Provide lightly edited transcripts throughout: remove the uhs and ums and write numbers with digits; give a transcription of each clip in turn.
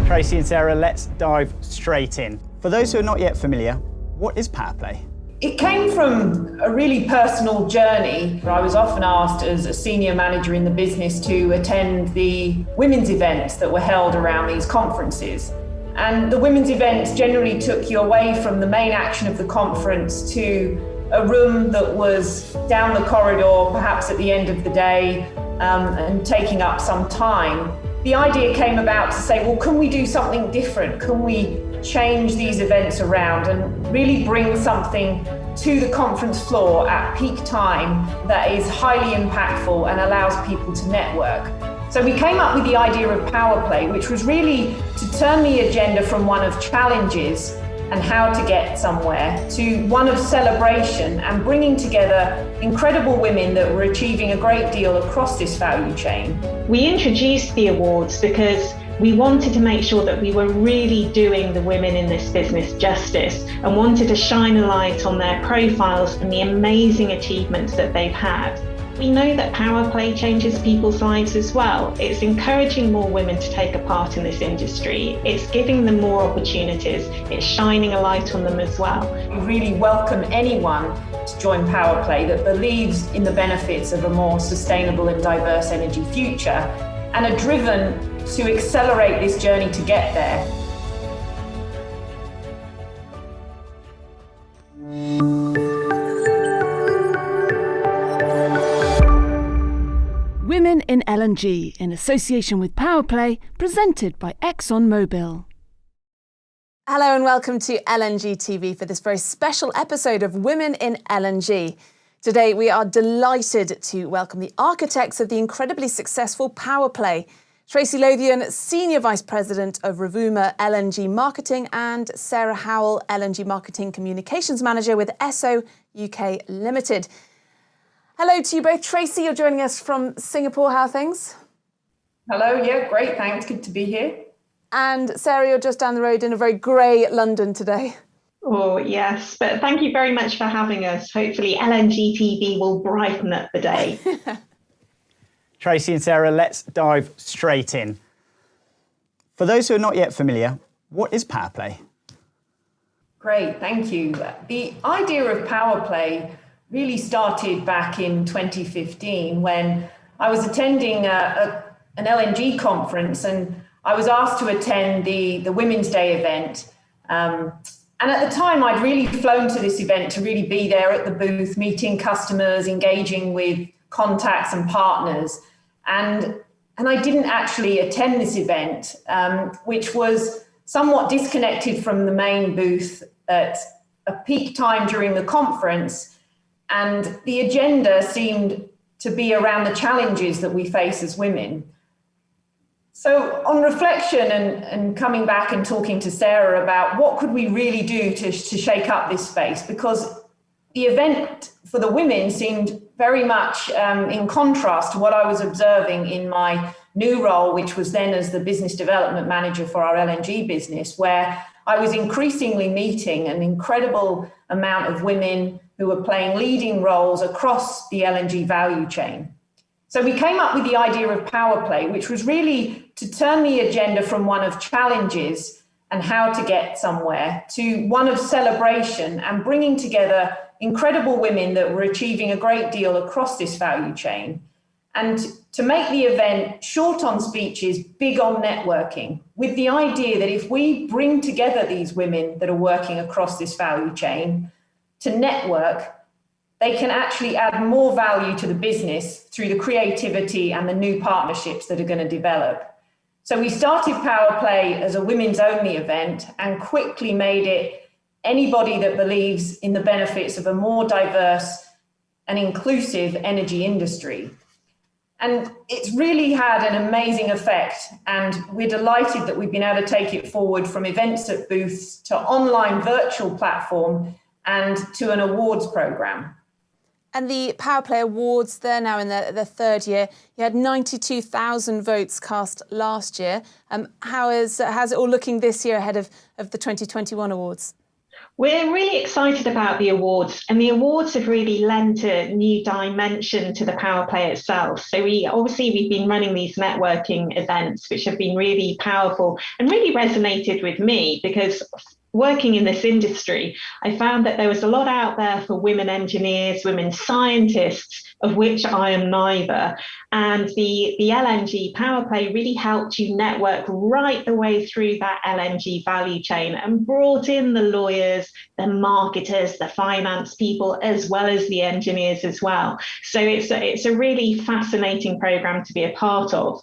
Tracy and Sarah, let's dive straight in. For those who are not yet familiar, what is power play? It came from a really personal journey. I was often asked as a senior manager in the business to attend the women's events that were held around these conferences. And the women's events generally took you away from the main action of the conference to a room that was down the corridor, perhaps at the end of the day, and taking up some time. The idea came about to say, well, can we do something different? Can we change these events around and really bring something to the conference floor at peak time that is highly impactful and allows people to network? So we came up with the idea of power play, which was really to turn the agenda from one of challenges and how to get somewhere to one of celebration and bringing together incredible women that were achieving a great deal across this value chain. We introduced the awards because we wanted to make sure that we were really doing the women in this business justice and wanted to shine a light on their profiles and the amazing achievements that they've had. We know that power play changes people's lives as well. It's encouraging more women to take a part in this industry. It's giving them more opportunities. It's shining a light on them as well. We really welcome anyone to join power play that believes in the benefits of a more sustainable and diverse energy future and are driven to accelerate this journey to get there. Women in LNG, in association with Power Play, presented by ExxonMobil. Hello and welcome to LNG TV for this very special episode of Women in LNG. Today we are delighted to welcome the architects of the incredibly successful Power Play, Tracy Lothian, Senior Vice President of Rovuma LNG Marketing, and Sarah Howell, LNG Marketing Communications Manager with Esso UK Limited. Hello to you both. Tracy, you're joining us from Singapore. How are things? Hello, yeah, great, thanks. Good to be here. And Sarah, you're just down the road in a very grey London today. Oh, yes, but thank you very much for having us. Hopefully LNG TV will brighten up the day. Tracy and Sarah, let's dive straight in. For those who are not yet familiar, what is power play? Great, thank you. The idea of power play really started back in 2015 when I was attending an LNG conference and I was asked to attend the Women's Day event. And at the time, I'd really flown to this event to really be there at the booth, meeting customers, engaging with contacts and partners. And I didn't actually attend this event, which was somewhat disconnected from the main booth at a peak time during the conference. And the agenda seemed to be around the challenges that we face as women. So on reflection and coming back and talking to Sarah about what could we really do to shake up this space, because the event for the women seemed very much in contrast to what I was observing in my new role, which was then as the business development manager for our LNG business, where I was increasingly meeting an incredible amount of women who were playing leading roles across the LNG value chain. So we came up with the idea of power play, which was really to turn the agenda from one of challenges and how to get somewhere to one of celebration and bringing together incredible women that were achieving a great deal across this value chain. And to make the event short on speeches, big on networking, with the idea that if we bring together these women that are working across this value chain to network, they can actually add more value to the business through the creativity and the new partnerships that are going to develop. So we started Power Play as a women's only event and quickly made it anybody that believes in the benefits of a more diverse and inclusive energy industry. And it's really had an amazing effect, and we're delighted that we've been able to take it forward from events at booths to online virtual platform and to an awards programme. And the Power Play Awards, they're now in the third year. You had 92,000 votes cast last year. How's it all looking this year ahead of the 2021 awards? We're really excited about the awards, and the awards have really lent a new dimension to the Power Play itself. So we've been running these networking events, which have been really powerful and really resonated with me because working in this industry, I found that there was a lot out there for women engineers, women scientists, of which I am neither. And the LNG Power Play really helped you network right the way through that LNG value chain and brought in the lawyers, the marketers, the finance people, as well as the engineers as well. So it's a really fascinating program to be a part of.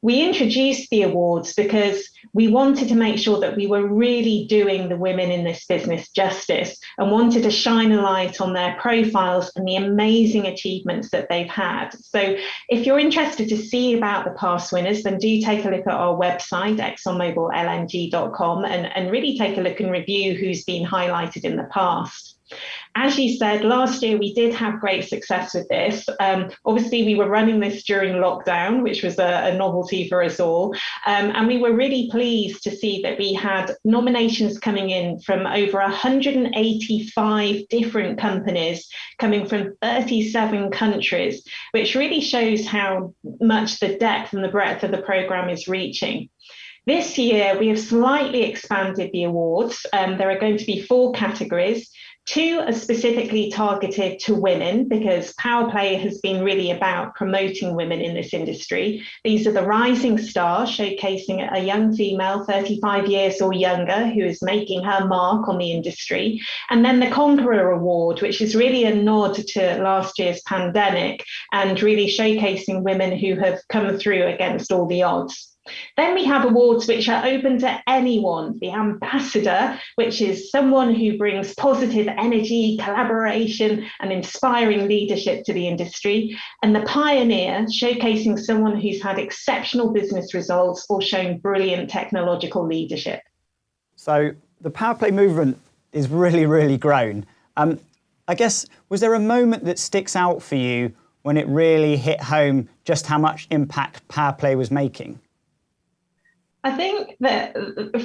We introduced the awards because we wanted to make sure that we were really doing the women in this business justice and wanted to shine a light on their profiles and the amazing achievements that they've had. So if you're interested to see about the past winners, then do take a look at our website, exxonmobil.lng.com, and really take a look and review who's been highlighted in the past. As you said, last year we did have great success with this. Obviously, we were running this during lockdown, which was a novelty for us all. And we were really pleased to see that we had nominations coming in from over 185 different companies coming from 37 countries, which really shows how much the depth and the breadth of the programme is reaching. This year, we have slightly expanded the awards. There are going to be 4 categories. 2 are specifically targeted to women because Power Play has been really about promoting women in this industry. These are the Rising Star, showcasing a young female, 35 years or younger, who is making her mark on the industry. And then the Conqueror Award, which is really a nod to last year's pandemic and really showcasing women who have come through against all the odds. Then we have awards which are open to anyone. The Ambassador, which is someone who brings positive energy, collaboration, and inspiring leadership to the industry. And the Pioneer, showcasing someone who's had exceptional business results or shown brilliant technological leadership. So the Power Play movement is really, really grown. I guess, was there a moment that sticks out for you when it really hit home just how much impact Power Play was making? I think that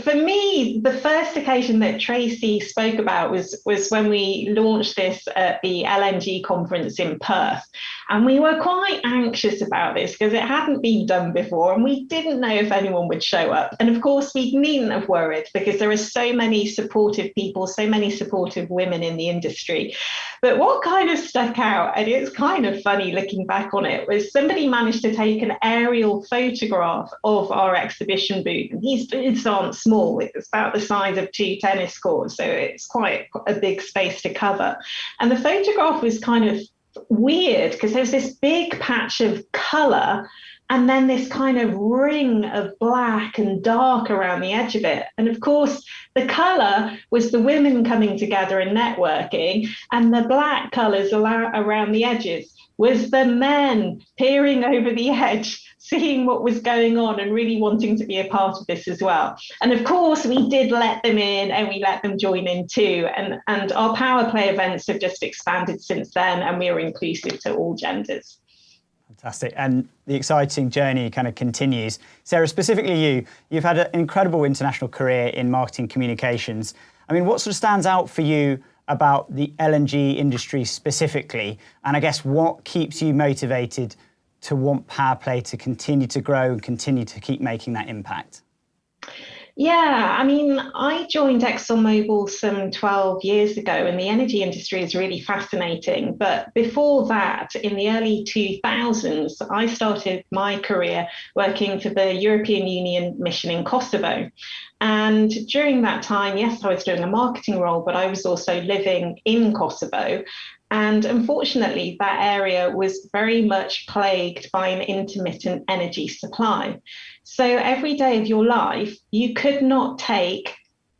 for me, the first occasion that Tracy spoke about was when we launched this at the LNG conference in Perth. And we were quite anxious about this because it hadn't been done before and we didn't know if anyone would show up. And of course, we needn't have worried because there are so many supportive people, so many supportive women in the industry. But what kind of stuck out, and it's kind of funny looking back on it, was somebody managed to take an aerial photograph of our exhibition booth. And these booths aren't small, it's about the size of 2 tennis courts, so it's quite a big space to cover. And the photograph was kind of weird because there's this big patch of colour and then this kind of ring of black and dark around the edge of it. And of course, the colour was the women coming together and networking, and the black colours around the edges was the men peering over the edge, seeing what was going on and really wanting to be a part of this as well. And of course, we did let them in and we let them join in too. And our Power Play events have just expanded since then, and we are inclusive to all genders. Fantastic. And the exciting journey kind of continues. Sarah, specifically you've had an incredible international career in marketing communications. I mean, what sort of stands out for you about the LNG industry specifically? And I guess what keeps you motivated to want Power Play to continue to grow and continue to keep making that impact? Yeah, I mean, I joined ExxonMobil some 12 years ago, and the energy industry is really fascinating. But before that, in the early 2000s, I started my career working for the European Union mission in Kosovo. And during that time, yes, I was doing a marketing role, but I was also living in Kosovo. And unfortunately, that area was very much plagued by an intermittent energy supply. So every day of your life, you could not take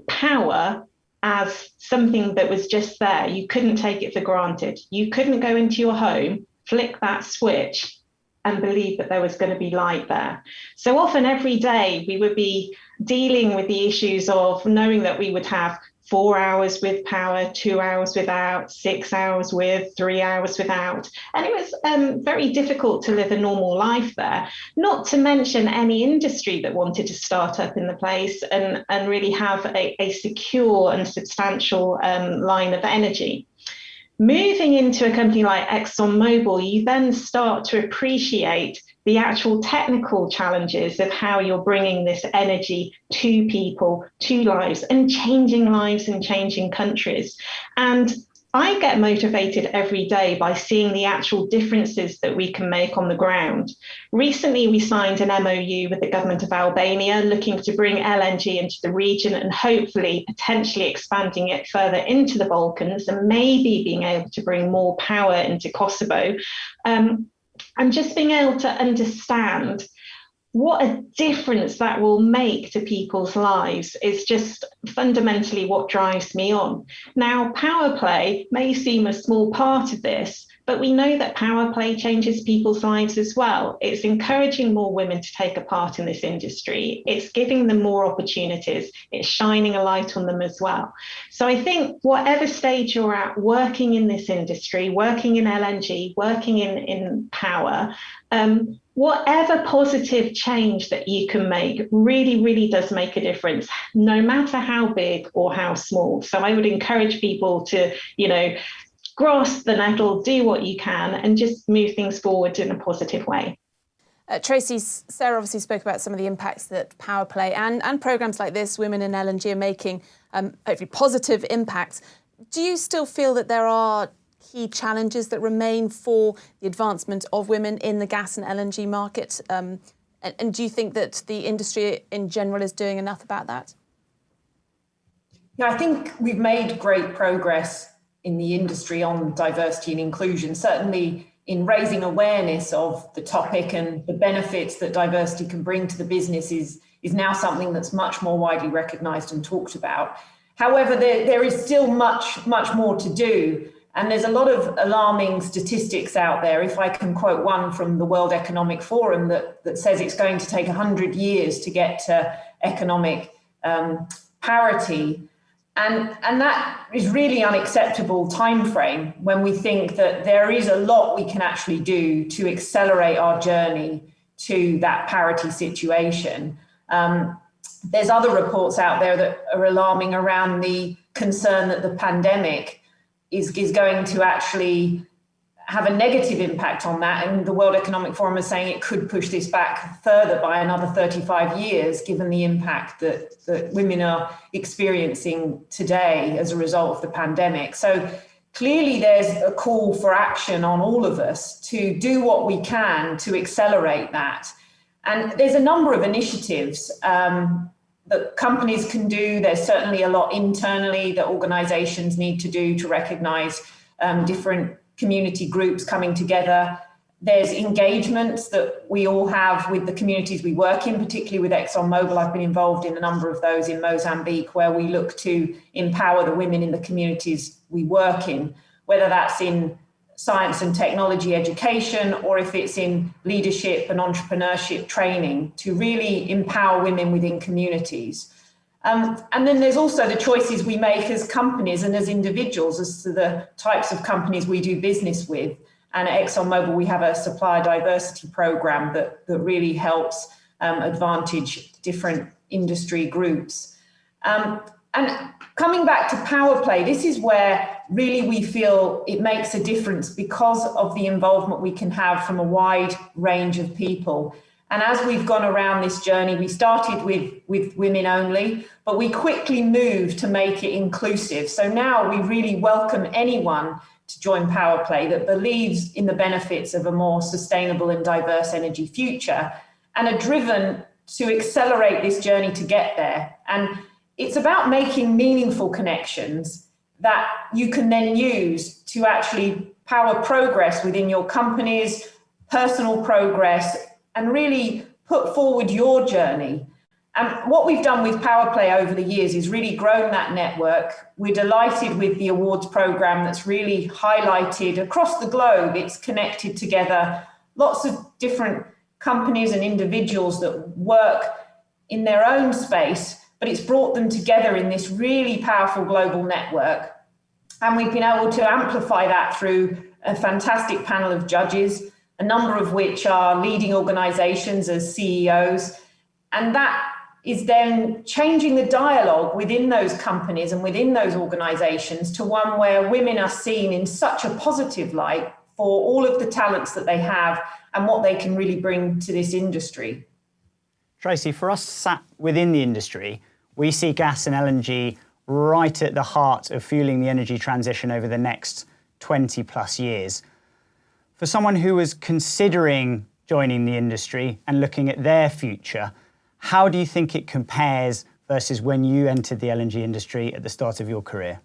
power as something that was just there. You couldn't take it for granted. You couldn't go into your home, flick that switch, and believe that there was going to be light there. So often every day we would be dealing with the issues of knowing that we would have 4 hours with power, 2 hours without, 6 hours with, 3 hours without. And it was very difficult to live a normal life there, not to mention any industry that wanted to start up in the place and really have a secure and substantial line of energy. Moving into a company like ExxonMobil, you then start to appreciate the actual technical challenges of how you're bringing this energy to people, to lives, and changing countries. And I get motivated every day by seeing the actual differences that we can make on the ground. Recently, we signed an MOU with the government of Albania looking to bring LNG into the region and hopefully potentially expanding it further into the Balkans and maybe being able to bring more power into Kosovo. And just being able to understand what a difference that will make to people's lives is just fundamentally what drives me on. Now, power play may seem a small part of this, but we know that power play changes people's lives as well. It's encouraging more women to take a part in this industry. It's giving them more opportunities. It's shining a light on them as well. So I think whatever stage you're at working in this industry, working in LNG, working in power, whatever positive change that you can make really, really does make a difference, no matter how big or how small. So I would encourage people to, grasp the nettle, do what you can, and just move things forward in a positive way. Tracy, Sarah obviously spoke about some of the impacts that power play and programmes like this, Women in LNG, are making, hopefully positive impacts. Do you still feel that there are key challenges that remain for the advancement of women in the gas and LNG market? And do you think that the industry in general is doing enough about that? Yeah, I think we've made great progress in the industry on diversity and inclusion, certainly in raising awareness of the topic, and the benefits that diversity can bring to the business is now something that's much more widely recognised and talked about. However, there is still much more to do. And there's a lot of alarming statistics out there. If I can quote one from the World Economic Forum that says it's going to take 100 years to get to economic parity. And that is really unacceptable time frame when we think that there is a lot we can actually do to accelerate our journey to that parity situation. There's other reports out there that are alarming around the concern that the pandemic is going to actually have a negative impact on that. And the World Economic Forum is saying it could push this back further by another 35 years, given the impact that women are experiencing today as a result of the pandemic. So clearly there's a call for action on all of us to do what we can to accelerate that. And there's a number of initiatives that companies can do. There's certainly a lot internally that organizations need to do to recognize different community groups coming together. There's engagements that we all have with the communities we work in, particularly with ExxonMobil. I've been involved in a number of those in Mozambique, where we look to empower the women in the communities we work in, whether that's in science and technology education, or if it's in leadership and entrepreneurship training, to really empower women within communities. And then there's also the choices we make as companies and as individuals as to the types of companies we do business with. And at ExxonMobil, we have a supplier diversity program that really helps advantage different industry groups. And coming back to power play, this is where really we feel it makes a difference because of the involvement we can have from a wide range of people. And as we've gone around this journey, we started with women only, but we quickly moved to make it inclusive. So now we really welcome anyone to join Power Play that believes in the benefits of a more sustainable and diverse energy future and are driven to accelerate this journey to get there. And it's about making meaningful connections that you can then use to actually power progress within your companies, personal progress, and really put forward your journey. And what we've done with Power Play over the years is really grown that network. We're delighted with the awards program that's really highlighted across the globe. It's connected together lots of different companies and individuals that work in their own space, but it's brought them together in this really powerful global network. And we've been able to amplify that through a fantastic panel of judges, a number of which are leading organizations as CEOs. And that is then changing the dialogue within those companies and within those organizations to one where women are seen in such a positive light for all of the talents that they have and what they can really bring to this industry. Tracy, for us sat within the industry, we see gas and LNG right at the heart of fueling the energy transition over the next 20 plus years. For someone who was considering joining the industry and looking at their future, how do you think it compares versus when you entered the LNG industry at the start of your career?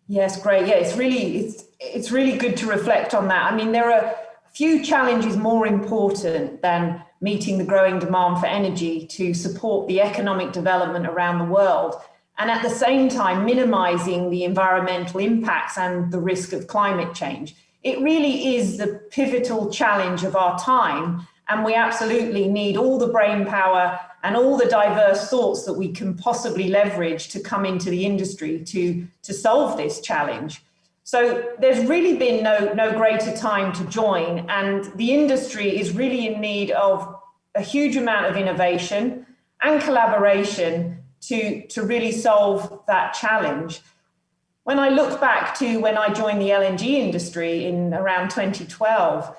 Yes, great. Yeah, it's really good to reflect on that. I mean, there are few challenges more important than meeting the growing demand for energy to support the economic development around the world, and at the same time minimizing the environmental impacts and the risk of climate change. It really is the pivotal challenge of our time, and we absolutely need all the brain power and all the diverse thoughts that we can possibly leverage to come into the industry to solve this challenge. So there's really been no greater time to join, and the industry is really in need of a huge amount of innovation and collaboration to really solve that challenge. When I look back to when I joined the LNG industry in around 2012,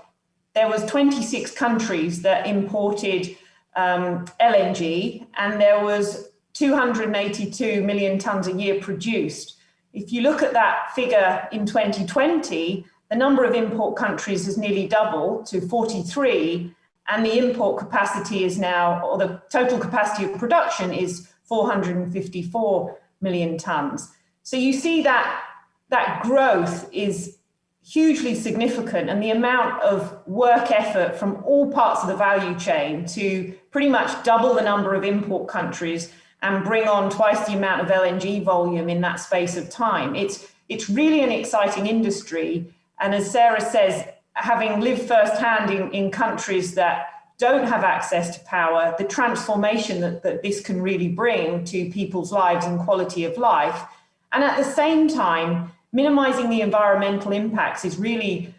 there was 26 countries that imported LNG, and there was 282 million tonnes a year produced. If you look at that figure in 2020, the number of import countries has nearly doubled to 43, and the import capacity is now, or the total capacity of production is 454 million tonnes. So you see that growth is hugely significant, and the amount of work effort from all parts of the value chain to pretty much double the number of import countries and bring on twice the amount of LNG volume in that space of time. It's really an exciting industry. And as Sarah says, having lived firsthand in countries that don't have access to power, the transformation that this can really bring to people's lives and quality of life. And at the same time, minimizing the environmental impacts is really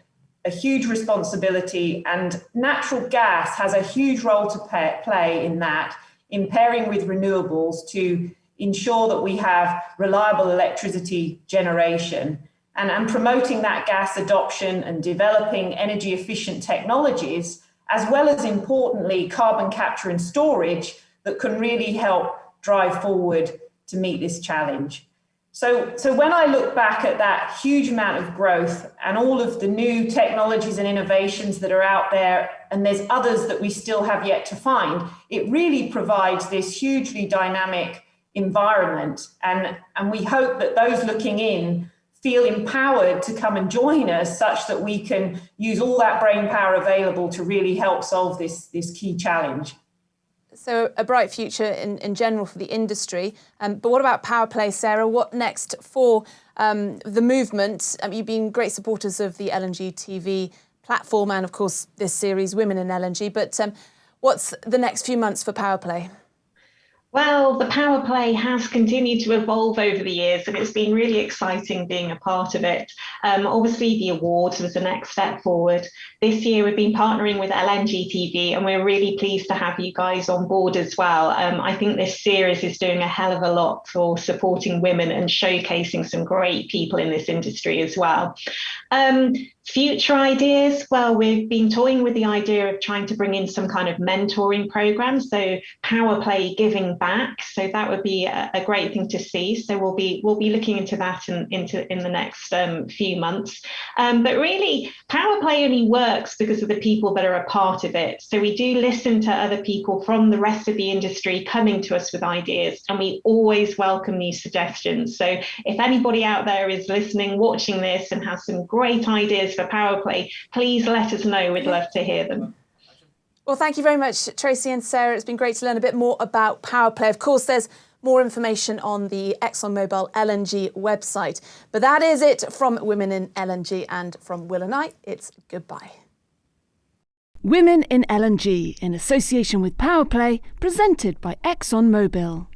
a huge responsibility, and natural gas has a huge role to play in that, in pairing with renewables to ensure that we have reliable electricity generation, and promoting that gas adoption and developing energy efficient technologies, as well as importantly, carbon capture and storage that can really help drive forward to meet this challenge. So when I look back at that huge amount of growth and all of the new technologies and innovations that are out there, and there's others that we still have yet to find, it really provides this hugely dynamic environment. And we hope that those looking in feel empowered to come and join us, such that we can use all that brain power available to really help solve this key challenge. So a bright future in general for the industry. But what about Power Play, Sarah? What next for the movement? You've been great supporters of the LNG TV platform and, of course, this series, Women in LNG. But what's the next few months for Power Play? Well, the Power Play has continued to evolve over the years, and it's been really exciting being a part of it. Obviously, the awards was the next step forward. This year, we've been partnering with LNG TV, and we're really pleased to have you guys on board as well. I think this series is doing a hell of a lot for supporting women and showcasing some great people in this industry as well. Future ideas, well, we've been toying with the idea of trying to bring in some kind of mentoring program, so Power Play giving back. So that would be a great thing to see. So we'll be looking into that in the next few months. But really, Power Play only works because of the people that are a part of it. So we do listen to other people from the rest of the industry coming to us with ideas, and we always welcome these suggestions. So if anybody out there is listening, watching this, and has some great ideas for Power Play, please let us know. We'd love to hear them. Well, thank you very much, Tracy and Sarah. It's been great to learn a bit more about Power Play. Of course, there's more information on the ExxonMobil LNG website. But that is it from Women in LNG, and from Will and I, it's goodbye. Women in LNG in association with Powerplay, presented by ExxonMobil.